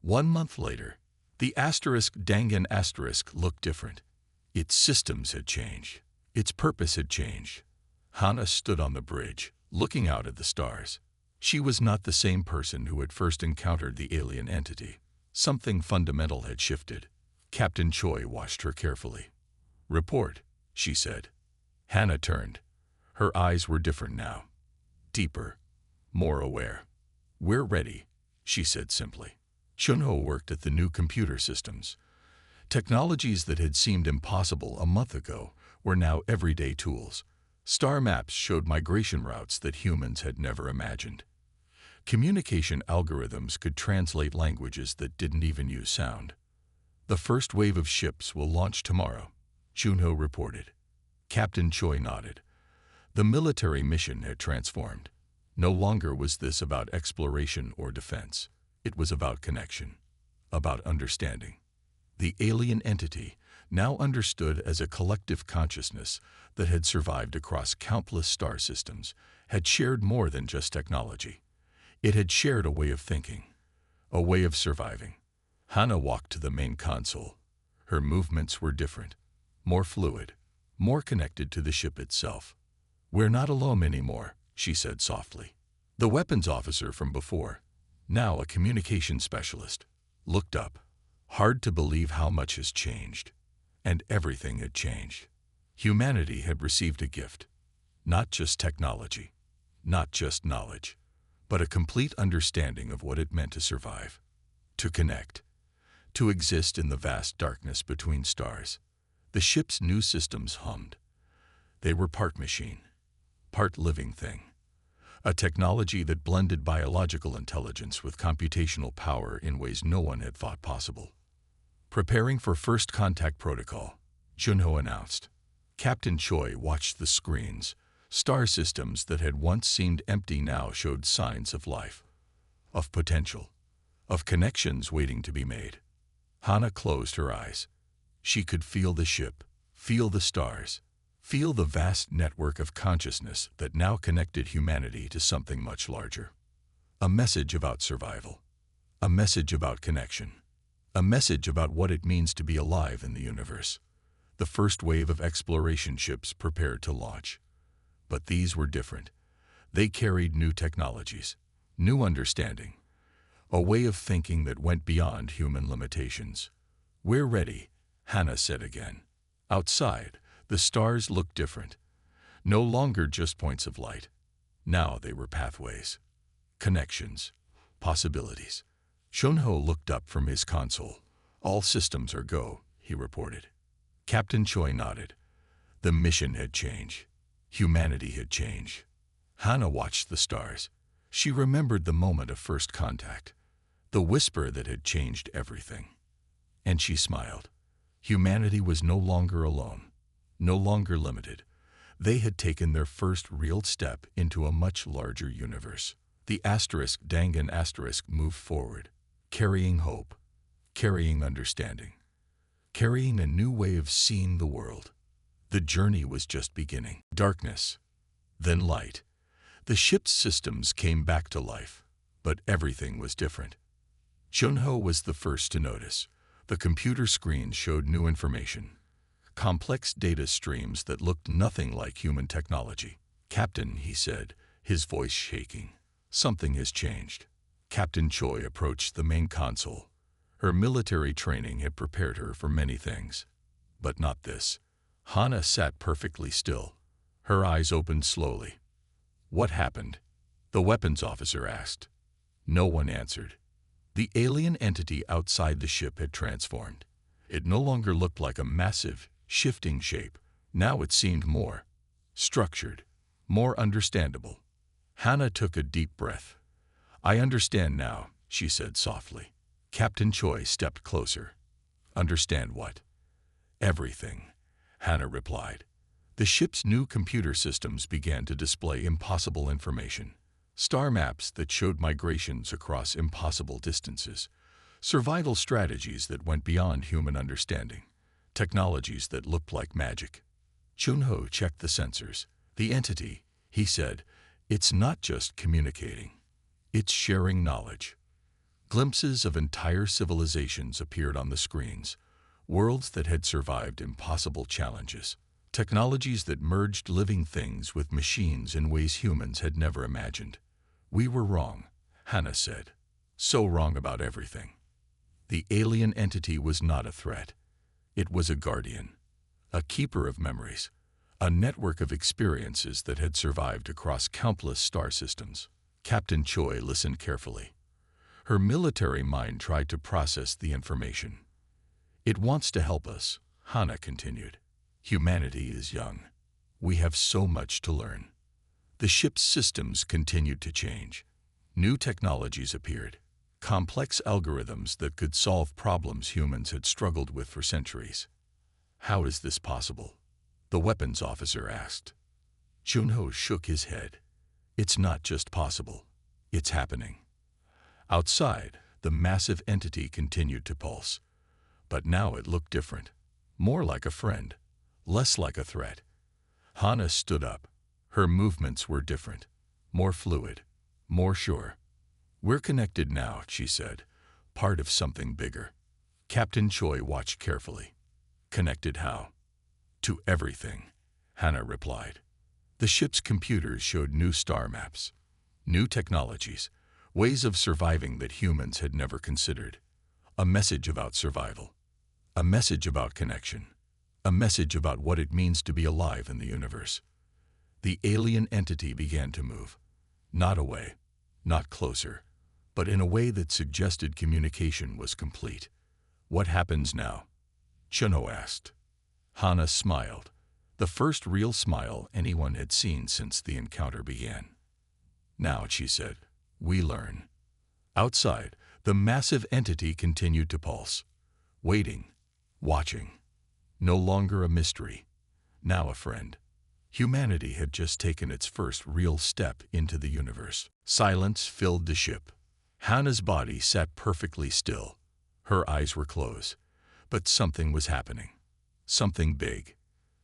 1 month later, the Dangan asterisk looked different. Its systems had changed. Its purpose had changed. Hannah stood on the bridge, looking out at the stars. She was not the same person who had first encountered the alien entity. Something fundamental had shifted. Captain Choi watched her carefully. "Report," she said. Hannah turned. Her eyes were different now. Deeper, more aware. "We're ready," she said simply. Chunho worked at the new computer systems. Technologies that had seemed impossible a month ago were now everyday tools. Star maps showed migration routes that humans had never imagined. Communication algorithms could translate languages that didn't even use sound. "The first wave of ships will launch tomorrow," Chunho reported. Captain Choi nodded. The military mission had transformed. No longer was this about exploration or defense. It was about connection, about understanding. The alien entity, now understood as a collective consciousness that had survived across countless star systems, had shared more than just technology. It had shared a way of thinking, a way of surviving. Hannah walked to the main console. Her movements were different, more fluid, more connected to the ship itself. "We're not alone anymore," she said softly. The weapons officer from before, now a communication specialist, looked up. Hard to believe how much has changed. And everything had changed. Humanity had received a gift. Not just technology, not just knowledge, but a complete understanding of what it meant to survive, to connect, to exist in the vast darkness between stars. The ship's new systems hummed. They were part machine, part living thing. A technology that blended biological intelligence with computational power in ways no one had thought possible. "Preparing for first contact protocol," Chunho announced. Captain Choi watched the screens. Star systems that had once seemed empty now showed signs of life, of potential, of connections waiting to be made. Hannah closed her eyes. She could feel the ship, feel the stars, feel the vast network of consciousness that now connected humanity to something much larger. A message about survival, a message about connection, a message about what it means to be alive in the universe. The first wave of exploration ships prepared to launch. But these were different. They carried new technologies, new understanding, a way of thinking that went beyond human limitations. "We're ready," Hannah said again. Outside, the stars looked different. No longer just points of light. Now they were pathways, connections, possibilities. Chunho looked up from his console. "All systems are go," he reported. Captain Choi nodded. The mission had changed. Humanity had changed. Hannah watched the stars. She remembered the moment of first contact, the whisper that had changed everything. And she smiled. Humanity was no longer alone, no longer limited. They had taken their first real step into a much larger universe. The Dangan asterisk moved forward, carrying hope, carrying understanding, carrying a new way of seeing the world. The journey was just beginning. Darkness, then light. The ship's systems came back to life, but everything was different. Chunho was the first to notice. The computer screens showed new information, complex data streams that looked nothing like human technology. "Captain," he said, his voice shaking, "something has changed." Captain Choi approached the main console. Her military training had prepared her for many things, but not this. Hannah sat perfectly still. Her eyes opened slowly. "What happened?" the weapons officer asked. No one answered. The alien entity outside the ship had transformed. It no longer looked like a massive, shifting shape. Now it seemed more structured, more understandable. Hannah took a deep breath. "I understand now," she said softly. Captain Choi stepped closer. "Understand what?" "Everything," Hannah replied. The ship's new computer systems began to display impossible information. Star maps that showed migrations across impossible distances. Survival strategies that went beyond human understanding. Technologies that looked like magic. Chunho checked the sensors. "The entity," he said, "it's not just communicating. It's sharing knowledge. Glimpses of entire civilizations appeared on the screens, worlds that had survived impossible challenges, technologies that merged living things with machines in ways humans had never imagined. "We were wrong," Hannah said. "So wrong about everything." The alien entity was not a threat. It was a guardian, a keeper of memories, a network of experiences that had survived across countless star systems. Captain Choi listened carefully. Her military mind tried to process the information. "It wants to help us," Hannah continued. "Humanity is young. We have so much to learn." The ship's systems continued to change. New technologies appeared, complex algorithms that could solve problems humans had struggled with for centuries. "How is this possible?" the weapons officer asked. Junho shook his head. "It's not just possible. It's happening." Outside, the massive entity continued to pulse. But now it looked different. More like a friend, less like a threat. Hannah stood up. Her movements were different, more fluid, more sure. "We're connected now," she said, "part of something bigger." Captain Choi watched carefully. "Connected how?" "To everything," Hannah replied. The ship's computers showed new star maps, new technologies, ways of surviving that humans had never considered. A message about survival, a message about connection, a message about what it means to be alive in the universe. The alien entity began to move, not away, not closer, but in a way that suggested communication was complete. "What happens now?" Chunho asked. Hannah smiled, the first real smile anyone had seen since the encounter began. "Now," she said, "we learn." Outside, the massive entity continued to pulse, waiting, watching. No longer a mystery, now a friend. Humanity had just taken its first real step into the universe. Silence filled the ship. Hannah's body sat perfectly still. Her eyes were closed, but something was happening. Something big.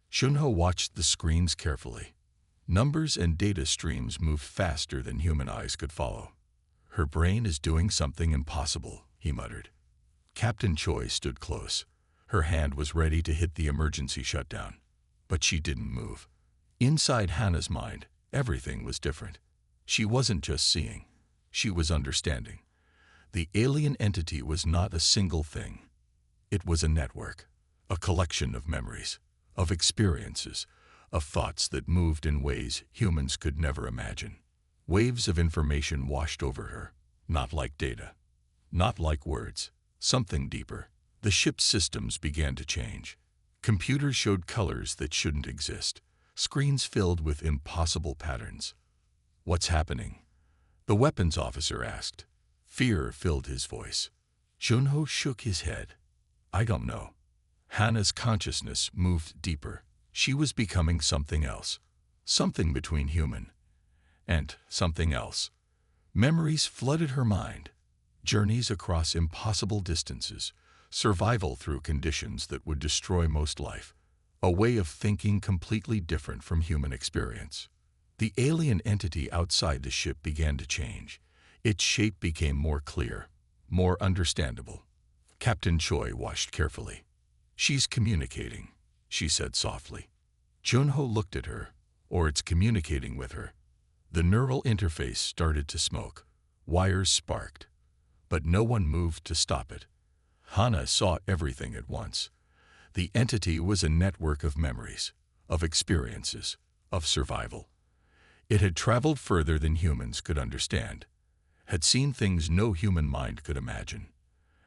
Shunho watched the screens carefully. Numbers and data streams moved faster than human eyes could follow. "Her brain is doing something impossible," he muttered. Captain Choi stood close. Her hand was ready to hit the emergency shutdown, but she didn't move. Inside Hannah's mind, everything was different. She wasn't just seeing, she was understanding. The alien entity was not a single thing. It was a network, a collection of memories, of experiences, of thoughts that moved in ways humans could never imagine. Waves of information washed over her, not like data, not like words, something deeper. The ship's systems began to change. Computers showed colors that shouldn't exist, screens filled with impossible patterns. "What's happening?" the weapons officer asked. Fear filled his voice. Junho shook his head. "I don't know." Hannah's consciousness moved deeper. She was becoming something else, something between human and something else. Memories flooded her mind, journeys across impossible distances, survival through conditions that would destroy most life, a way of thinking completely different from human experience. The alien entity outside the ship began to change. Its shape became more clear, more understandable. Captain Choi watched carefully. "She's communicating," she said softly. Junho looked at her, or it's communicating with her. The neural interface started to smoke. Wires sparked, but no one moved to stop it. Hannah saw everything at once. The entity was a network of memories, of experiences, of survival. It had traveled further than humans could understand, had seen things no human mind could imagine,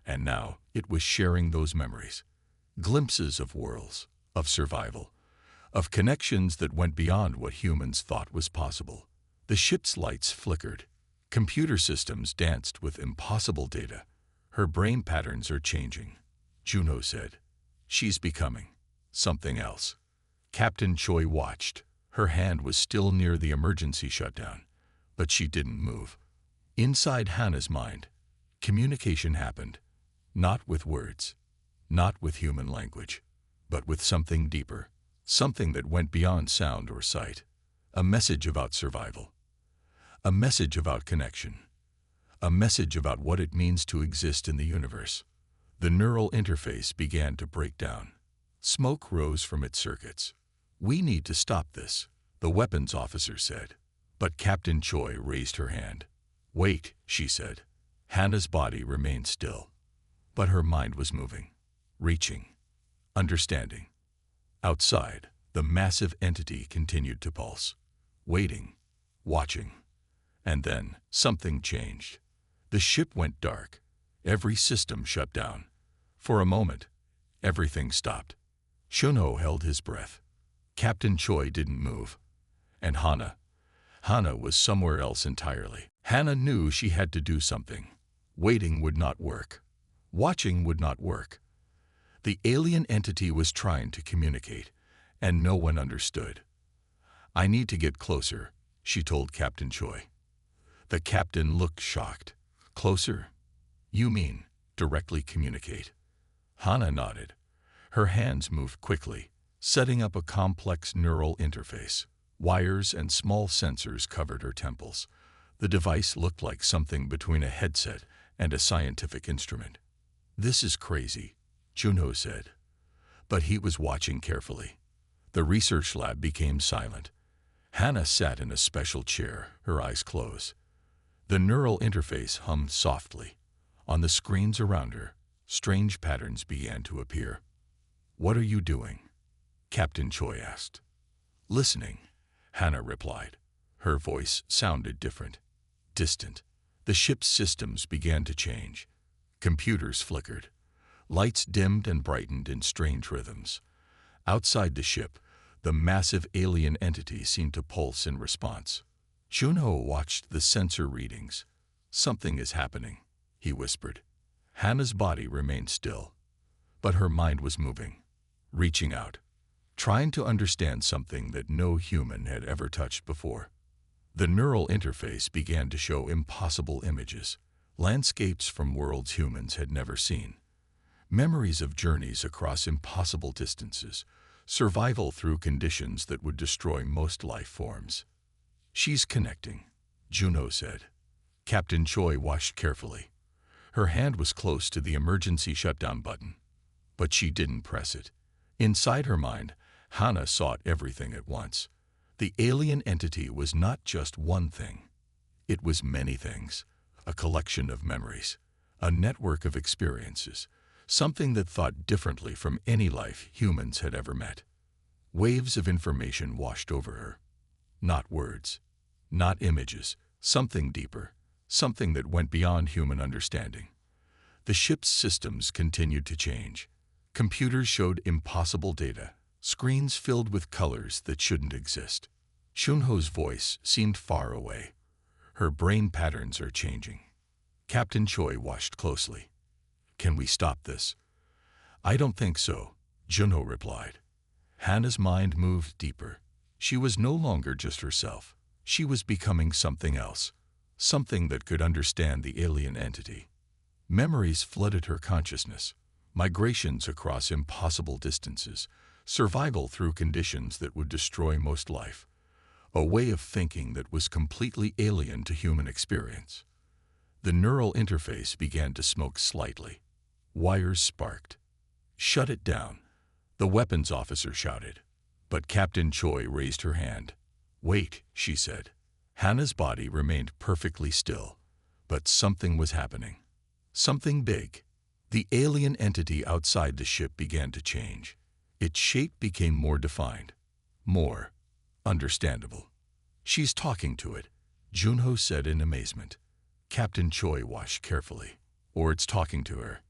and now it was sharing those memories. Glimpses of worlds, of survival, of connections that went beyond what humans thought was possible. The ship's lights flickered. Computer systems danced with impossible data. "Her brain patterns are changing," Junho said. "She's becoming something else." Captain Choi watched. Her hand was still near the emergency shutdown, but she didn't move. Inside Hannah's mind, communication happened, not with words, not with human language, but with something deeper, something that went beyond sound or sight. A message about survival, a message about connection, a message about what it means to exist in the universe. The neural interface began to break down. Smoke rose from its circuits. "We need to stop this," the weapons officer said. But Captain Choi raised her hand. "Wait," she said. Hannah's body remained still, but her mind was moving, reaching, understanding. Outside, the massive entity continued to pulse, waiting, watching. And then something changed. The ship went dark. Every system shut down. For a moment, everything stopped. Shunho held his breath. Captain Choi didn't move. And Hana was somewhere else entirely. Hana knew she had to do something. Waiting would not work. Watching would not work. The alien entity was trying to communicate, and no one understood. "I need to get closer," she told Captain Choi. The captain looked shocked. "Closer? You mean directly communicate?" Hana nodded. Her hands moved quickly, setting up a complex neural interface. Wires and small sensors covered her temples. The device looked like something between a headset and a scientific instrument. "This is crazy," Junho said. But he was watching carefully. The research lab became silent. Hana sat in a special chair, her eyes closed. The neural interface hummed softly. On the screens around her, strange patterns began to appear. "What are you doing?" Captain Choi asked. "Listening," Hana replied. Her voice sounded different, distant. The ship's systems began to change. Computers flickered. Lights dimmed and brightened in strange rhythms. Outside the ship, the massive alien entity seemed to pulse in response. Junho watched the sensor readings. "Something is happening," he whispered. Hana's body remained still, but her mind was moving, reaching out, trying to understand something that no human had ever touched before. The neural interface began to show impossible images, landscapes from worlds humans had never seen, memories of journeys across impossible distances, survival through conditions that would destroy most life forms. "She's connecting," Junho said. Captain Choi watched carefully. Her hand was close to the emergency shutdown button, but she didn't press it. Inside her mind, Hana saw everything at once. The alien entity was not just one thing. It was many things, a collection of memories, a network of experiences, something that thought differently from any life humans had ever met. Waves of information washed over her. Not words, not images, something deeper, something that went beyond human understanding. The ship's systems continued to change. Computers showed impossible data, screens filled with colors that shouldn't exist. Shunho's voice seemed far away. "Her brain patterns are changing." Captain Choi watched closely. "Can we stop this?" "I don't think so," Junho replied. Hana's mind moved deeper. She was no longer just herself. She was becoming something else, something that could understand the alien entity. Memories flooded her consciousness, migrations across impossible distances, survival through conditions that would destroy most life, a way of thinking that was completely alien to human experience. The neural interface began to smoke slightly. Wires sparked. "Shut it down," the weapons officer shouted. But Captain Choi raised her hand. "Wait," she said. Hana's body remained perfectly still, but something was happening. Something big. The alien entity outside the ship began to change. Its shape became more defined, more understandable. "She's talking to it," Junho said in amazement. Captain Choi watched carefully. "Or it's talking to her."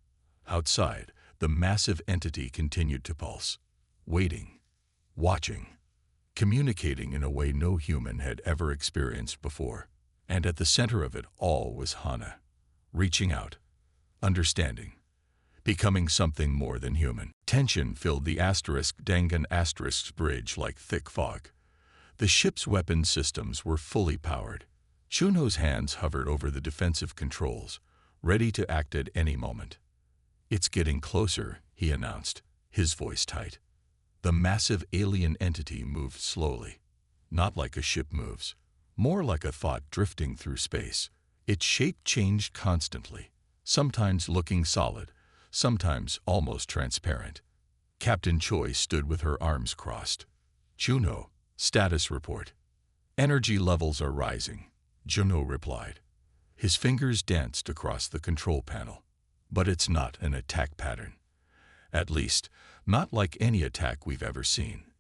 Outside, the massive entity continued to pulse, waiting, watching, communicating in a way no human had ever experienced before. And at the center of it all was Hana, reaching out, understanding, becoming something more than human. Tension filled the Dangan****'s bridge like thick fog. The ship's weapon systems were fully powered. Shunho's hands hovered over the defensive controls, ready to act at any moment. "It's getting closer," he announced, his voice tight. The massive alien entity moved slowly, not like a ship moves, more like a thought drifting through space, Its shape changed constantly, sometimes looking solid, sometimes almost transparent. Captain Choi stood with her arms crossed. "Juno, status report." "Energy levels are rising," Juno replied. His fingers danced across the control panel. "But it's not an attack pattern. At least, not like any attack we've ever seen."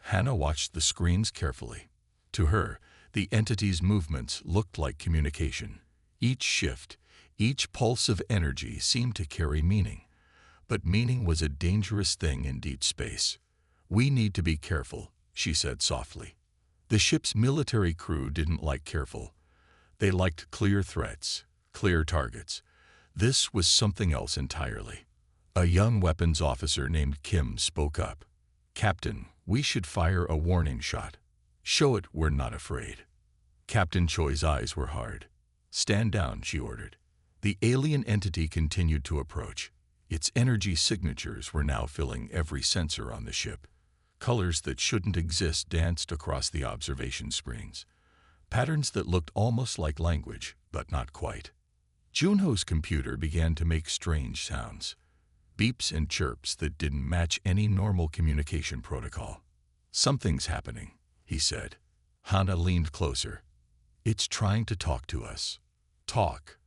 Hannah watched the screens carefully. To her, the entity's movements looked like communication. Each shift, each pulse of energy seemed to carry meaning. But meaning was a dangerous thing in deep space. "We need to be careful," she said softly. The ship's military crew didn't like careful. They liked clear threats, clear targets. This was something else entirely. A young weapons officer named Kim spoke up. "Captain, we should fire a warning shot. Show it we're not afraid." Captain Choi's eyes were hard. "Stand down," she ordered. The alien entity continued to approach. Its energy signatures were now filling every sensor on the ship. Colors that shouldn't exist danced across the observation screens. Patterns that looked almost like language, but not quite. Junho's computer began to make strange sounds. Beeps and chirps that didn't match any normal communication protocol. "Something's happening," he said. Hannah leaned closer. "It's trying to talk to us." "Talk?"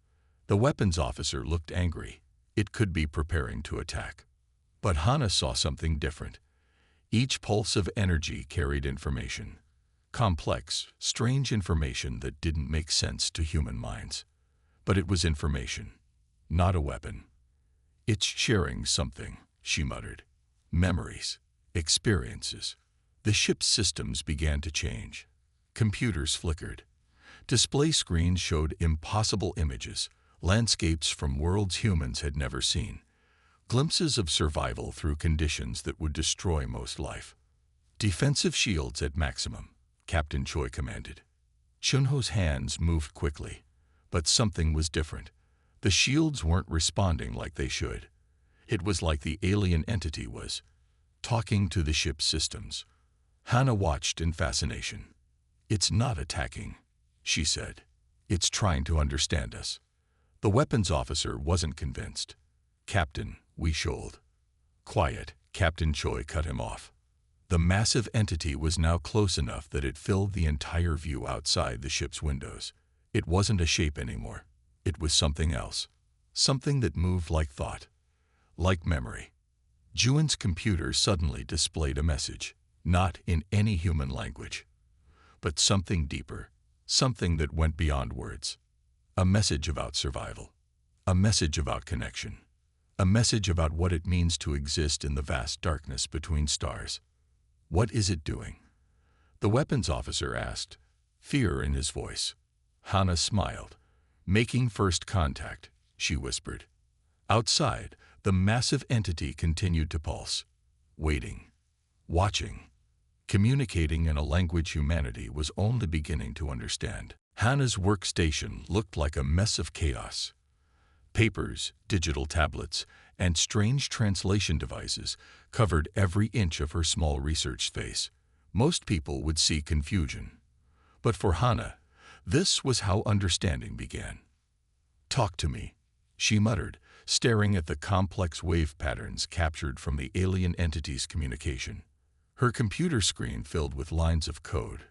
The weapons officer looked angry. It could be preparing to attack. But Hannah saw something different. Each pulse of energy carried information. Complex, strange information that didn't make sense to human minds. But it was information, not a weapon. "It's sharing something," she muttered. "Memories, experiences." The ship's systems began to change. Computers flickered. Display screens showed impossible images, landscapes from worlds humans had never seen, glimpses of survival through conditions that would destroy most life. "Defensive shields at maximum," Captain Choi commanded. Chunho's hands moved quickly, but something was different. The shields weren't responding like they should. It was like the alien entity was talking to the ship's systems. Hannah watched in fascination. "It's not attacking," she said. "It's trying to understand us." The weapons officer wasn't convinced. "Captain," we shoaled. "Quiet," Captain Choi cut him off. The massive entity was now close enough that it filled the entire view outside the ship's windows. It wasn't a shape anymore. It was something else. Something that moved like thought, like memory. Juan's computer suddenly displayed a message, not in any human language, but something deeper, something that went beyond words. A message about survival. A message about connection. A message about what it means to exist in the vast darkness between stars. "What is it doing?" the weapons officer asked, fear in his voice. Hannah smiled. "Making first contact," she whispered. Outside, the massive entity continued to pulse, waiting, watching, communicating in a language humanity was only beginning to understand. Hannah's workstation looked like a mess of chaos. Papers, digital tablets, and strange translation devices covered every inch of her small research space. Most people would see confusion. But for Hannah, this was how understanding began. "Talk to me," she muttered, staring at the complex wave patterns captured from the alien entity's communication. Her computer screen filled with lines of code,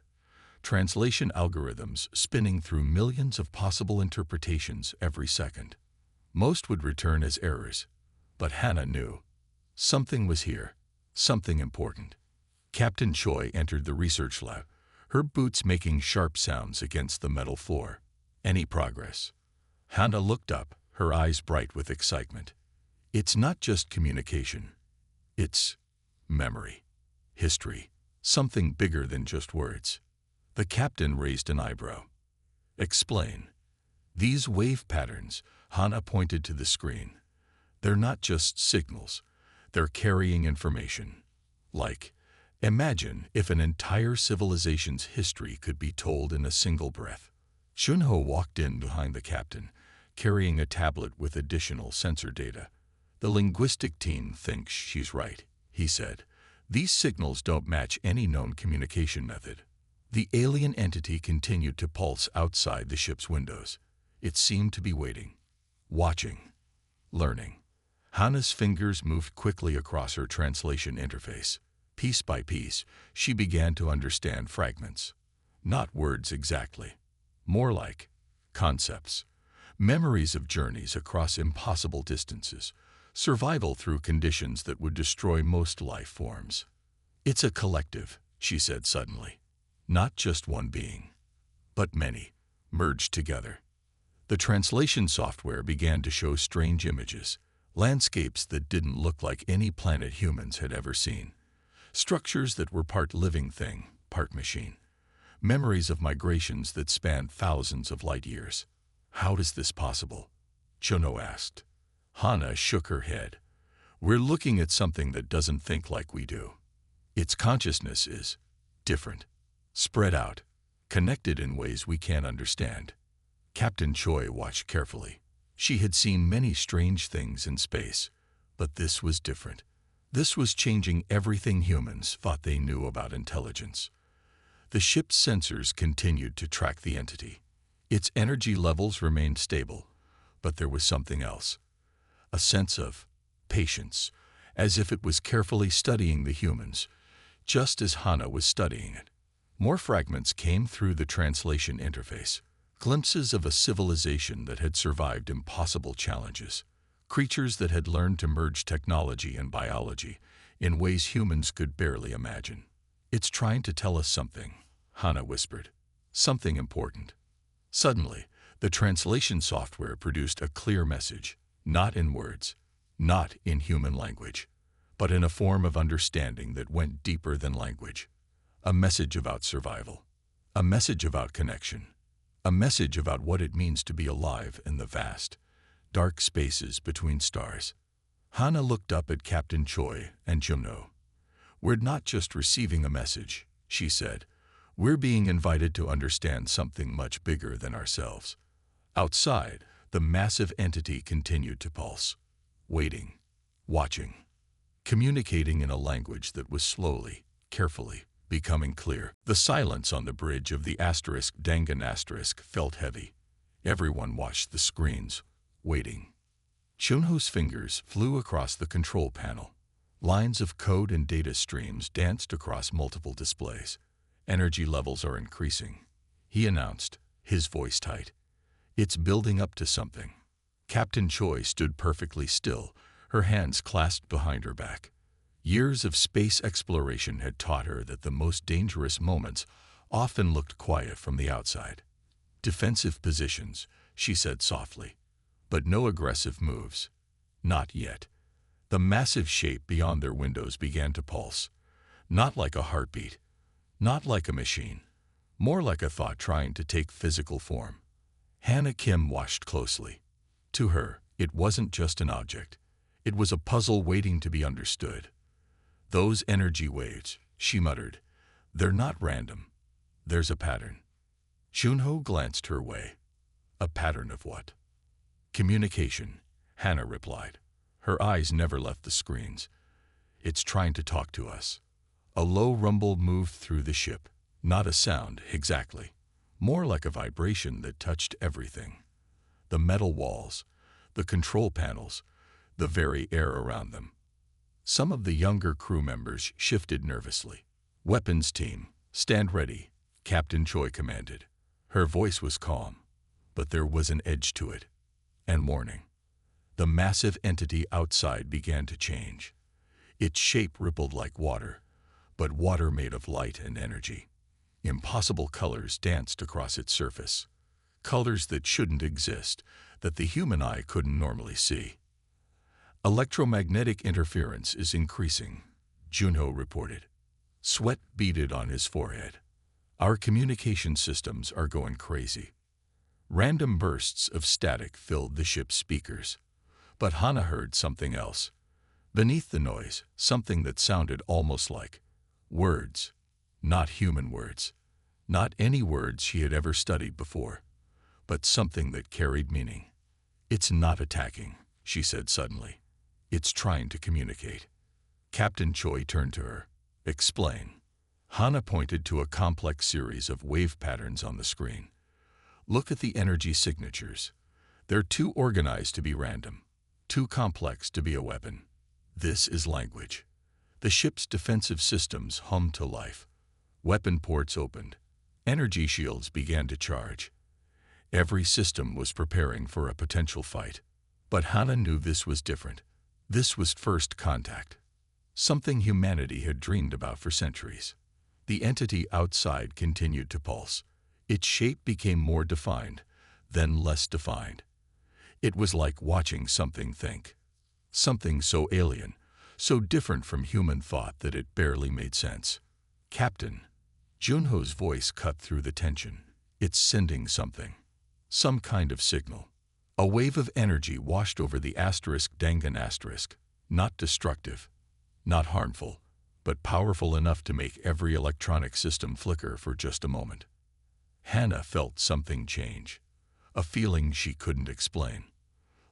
translation algorithms spinning through millions of possible interpretations every second. Most would return as errors, but Hannah knew. Something was here, something important. Captain Choi entered the research lab, her boots making sharp sounds against the metal floor. "Any progress?" Hannah looked up, her eyes bright with excitement. "It's not just communication. It's memory, history, something bigger than just words." The captain raised an eyebrow. "Explain." "These wave patterns," Hannah pointed to the screen. "They're not just signals. They're carrying information. Like, imagine if an entire civilization's history could be told in a single breath." Chunho walked in behind the captain, carrying a tablet with additional sensor data. "The linguistic team thinks she's right," he said. "These signals don't match any known communication method." The alien entity continued to pulse outside the ship's windows. It seemed to be waiting, watching, learning. Hannah's fingers moved quickly across her translation interface. Piece by piece, she began to understand fragments. Not words exactly, more like concepts. Memories of journeys across impossible distances, survival through conditions that would destroy most life forms. It's a collective, she said suddenly. Not just one being, but many, merged together. The translation software began to show strange images, landscapes that didn't look like any planet humans had ever seen, structures that were part living thing, part machine, memories of migrations that spanned thousands of light years. How is this possible? Chono asked. Hannah shook her head. We're looking at something that doesn't think like we do. Its consciousness is different, spread out, connected in ways we can't understand. Captain Choi watched carefully. She had seen many strange things in space, but this was different. This was changing everything humans thought they knew about intelligence. The ship's sensors continued to track the entity. Its energy levels remained stable, but there was something else. A sense of patience, as if it was carefully studying the humans, just as Hannah was studying it. More fragments came through the translation interface, glimpses of a civilization that had survived impossible challenges, creatures that had learned to merge technology and biology in ways humans could barely imagine. It's trying to tell us something, Hannah whispered. Something important. Suddenly, the translation software produced a clear message, not in words, not in human language, but in a form of understanding that went deeper than language. A message about survival, a message about connection, a message about what it means to be alive in the vast, dark spaces between stars. Hannah looked up at Captain Choi and Jumno. We're not just receiving a message, she said. We're being invited to understand something much bigger than ourselves. Outside, the massive entity continued to pulse, waiting, watching, communicating in a language that was slowly, carefully, becoming clear. The silence on the bridge of the Dangan felt heavy. Everyone watched the screens, waiting. Chunho's fingers flew across the control panel. Lines of code and data streams danced across multiple displays. Energy levels are increasing, he announced, his voice tight. It's building up to something. Captain Choi stood perfectly still, her hands clasped behind her back. Years of space exploration had taught her that the most dangerous moments often looked quiet from the outside. Defensive positions, she said softly, but no aggressive moves. Not yet. The massive shape beyond their windows began to pulse, not like a heartbeat, not like a machine, more like a thought trying to take physical form. Hannah Kim watched closely. To her, it wasn't just an object. It was a puzzle waiting to be understood. Those energy waves, she muttered, they're not random. There's a pattern. Chunho glanced her way. A pattern of what? Communication, Hannah replied. Her eyes never left the screens. It's trying to talk to us. A low rumble moved through the ship. Not a sound, exactly. More like a vibration that touched everything. The metal walls, the control panels, the very air around them. Some of the younger crew members shifted nervously. Weapons team, stand ready, Captain Choi commanded. Her voice was calm, but there was an edge to it. And warning. The massive entity outside began to change. Its shape rippled like water, but water made of light and energy. Impossible colors danced across its surface. Colors that shouldn't exist, that the human eye couldn't normally see. Electromagnetic interference is increasing, Junho reported. Sweat beaded on his forehead. Our communication systems are going crazy. Random bursts of static filled the ship's speakers. But Hannah heard something else. Beneath the noise, something that sounded almost like words. Not human words. Not any words she had ever studied before. But something that carried meaning. It's not attacking, she said suddenly. It's trying to communicate. Captain Choi turned to her. Explain. Hannah pointed to a complex series of wave patterns on the screen. Look at the energy signatures. They're too organized to be random, too complex to be a weapon. This is language. The ship's defensive systems hummed to life. Weapon ports opened. Energy shields began to charge. Every system was preparing for a potential fight. But Hannah knew this was different. This was first contact. Something humanity had dreamed about for centuries. The entity outside continued to pulse. Its shape became more defined, then less defined. It was like watching something think. Something so alien, so different from human thought that it barely made sense. "Captain." Junho's voice cut through the tension. "It's sending something. Some kind of signal." A wave of energy washed over the Dangan asterisk. Not destructive, not harmful, but powerful enough to make every electronic system flicker for just a moment. Hannah felt something change, a feeling she couldn't explain.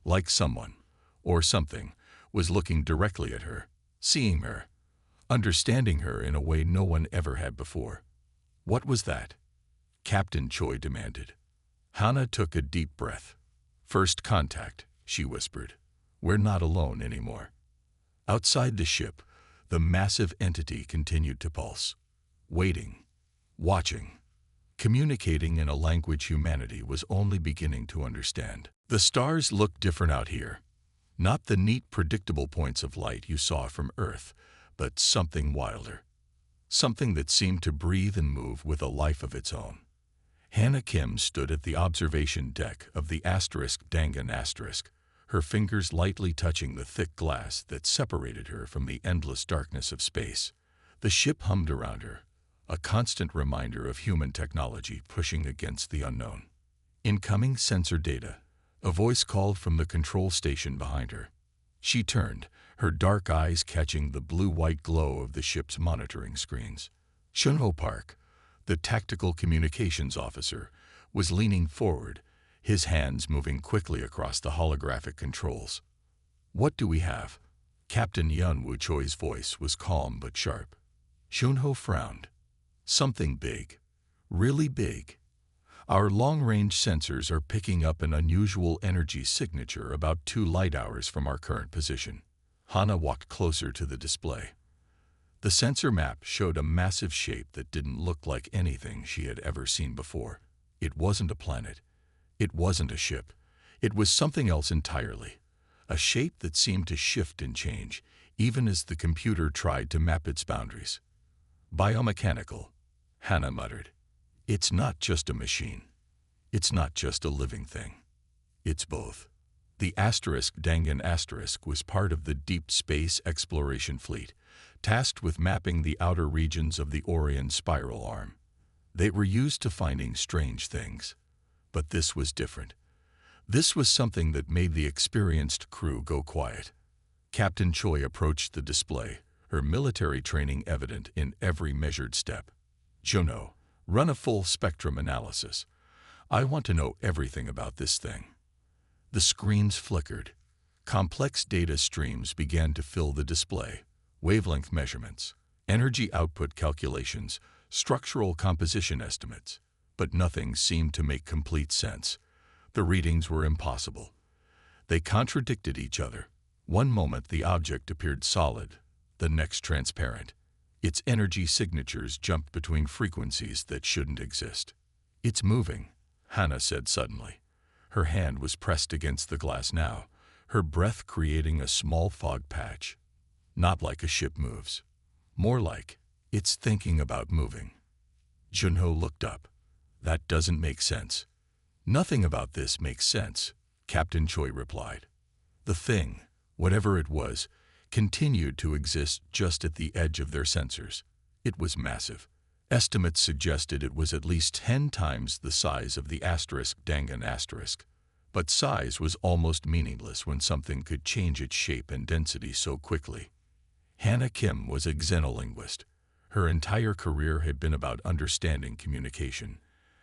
Like someone, or something, was looking directly at her, seeing her, understanding her in a way no one ever had before. "What was that?" Captain Choi demanded. Hannah took a deep breath. "First contact," she whispered. "We're not alone anymore." Outside the ship, the massive entity continued to pulse, waiting, watching, communicating in a language humanity was only beginning to understand. The stars looked different out here. Not the neat, predictable points of light you saw from Earth, but something wilder. Something that seemed to breathe and move with a life of its own. Hannah Kim stood at the observation deck of the Dangan asterisk, her fingers lightly touching the thick glass that separated her from the endless darkness of space. The ship hummed around her, a constant reminder of human technology pushing against the unknown. "Incoming sensor data," a voice called from the control station behind her. She turned, her dark eyes catching the blue-white glow of the ship's monitoring screens. Shunho Park, the tactical communications officer, was leaning forward, his hands moving quickly across the holographic controls. "What do we have?" Captain Yunwoo Choi's voice was calm but sharp. Shunho frowned. "Something big. Really big. Our long-range sensors are picking up an unusual energy signature about 2 light hours from our current position." Hannah walked closer to the display. The sensor map showed a massive shape that didn't look like anything she had ever seen before. It wasn't a planet. It wasn't a ship. It was something else entirely. A shape that seemed to shift and change, even as the computer tried to map its boundaries. "Biomechanical," Hannah muttered. "It's not just a machine. It's not just a living thing. It's both." The Dangan asterisk was part of the Deep Space Exploration Fleet, tasked with mapping the outer regions of the Orion spiral arm. They were used to finding strange things. But this was different. This was something that made the experienced crew go quiet. Captain Choi approached the display, her military training evident in every measured step. "Juno, run a full spectrum analysis. I want to know everything about this thing." The screens flickered. Complex data streams began to fill the display. Wavelength measurements, energy output calculations, structural composition estimates. But nothing seemed to make complete sense. The readings were impossible. They contradicted each other. One moment the object appeared solid, the next transparent. Its energy signatures jumped between frequencies that shouldn't exist. "It's moving," Hannah said suddenly. Her hand was pressed against the glass now, her breath creating a small fog patch. "Not like a ship moves. More like it's thinking about moving." Junho looked up. "That doesn't make sense." "Nothing about this makes sense," Captain Choi replied. The thing, whatever it was, continued to exist just at the edge of their sensors. It was massive. Estimates suggested it was at least 10 times the size of the Dangan asterisk. But size was almost meaningless when something could change its shape and density so quickly. Hannah Kim was a xenolinguist. Her entire career had been about understanding communication,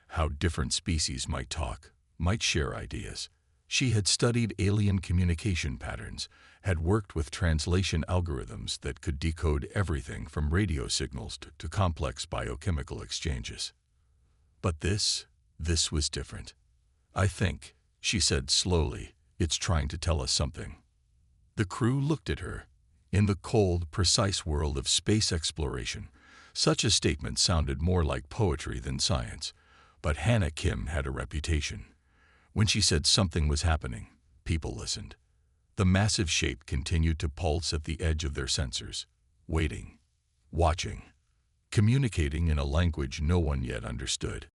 how different species might talk, might share ideas. She had studied alien communication patterns, had worked with translation algorithms that could decode everything from radio signals to complex biochemical exchanges. But this was different. "I think," she said slowly, "it's trying to tell us something." The crew looked at her. In the cold, precise world of space exploration, such a statement sounded more like poetry than science. But Hannah Kim had a reputation. When she said something was happening, people listened. The massive shape continued to pulse at the edge of their sensors, waiting, watching, communicating in a language no one yet understood.